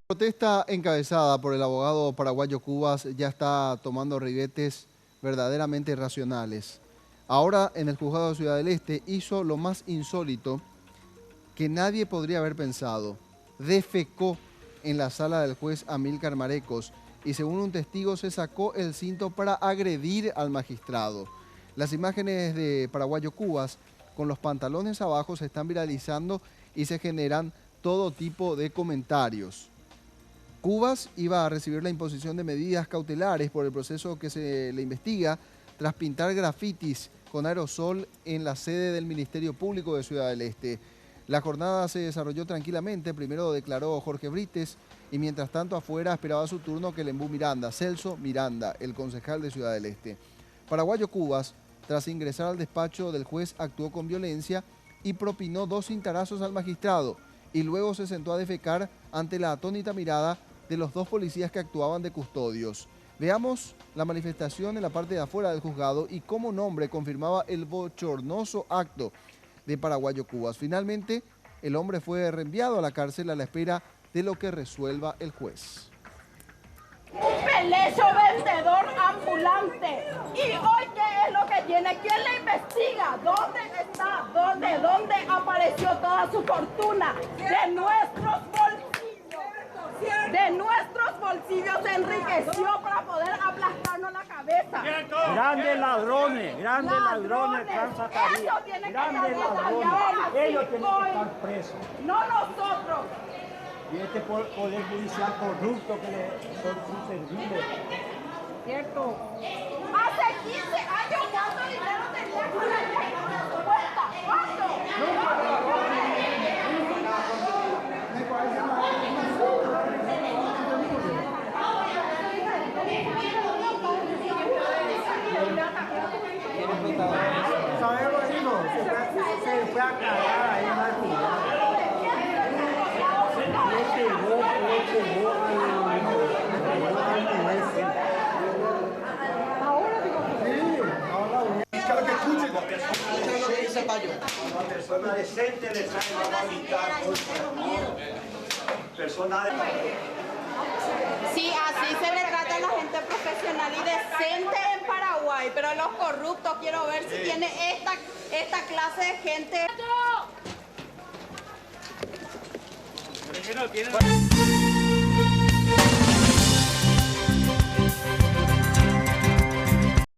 La protesta encabezada por el abogado paraguayo Cubas ya está tomando ribetes verdaderamente irracionales. Ahora, en el juzgado de Ciudad del Este, hizo lo más insólito que nadie podría haber pensado. Defecó en la sala del juez Amílcar Marecos y, según un testigo, se sacó el cinto para agredir al magistrado. Las imágenes de paraguayo Cubas con los pantalones abajo se están viralizando y se generan todo tipo de comentarios. Cubas iba a recibir la imposición de medidas cautelares por el proceso que se le investiga tras pintar grafitis con aerosol en la sede del Ministerio Público de Ciudad del Este. La jornada se desarrolló tranquilamente, primero declaró Jorge Brites y mientras tanto afuera esperaba su turno Quelembú Miranda, Celso Miranda, el concejal de Ciudad del Este. Paraguayo Cubas, tras ingresar al despacho del juez, actuó con violencia y propinó 2 cintarazos al magistrado y luego se sentó a defecar ante la atónita mirada de los 2 policías que actuaban de custodios. Veamos la manifestación en la parte de afuera del juzgado y cómo un hombre confirmaba el bochornoso acto de paraguayo Cubas. Finalmente, el hombre fue reenviado a la cárcel a la espera de lo que resuelva el juez. Un pelecho vendedor ambulante. ¿Y hoy qué es lo que tiene? ¿Quién le investiga? ¿Dónde está? ¿Dónde apareció toda su fortuna? De nuestros bolsillos. De nuestros bolsillos se enriqueció para poder aplastarnos la cabeza. Grandes ladrones, grandes ladrones, Eso tiene que grandes estar ladrones. detallado. Ellos tienen que estar presos. No nosotros. Y este poder judicial corrupto que le son inservibles. ¿Cierto? Hace 15 años, ¿cuánto dinero tenía con la cuenta? ¿Cuánto? Sabemos, digo, se fue a cagar ahí en la actividad. Una persona decente le sale a militar. Persona de... Sí, así se le trata a la gente profesional y decente en Paraguay, pero los corruptos quiero ver si tiene esta clase de gente. ¿Por qué no tiene?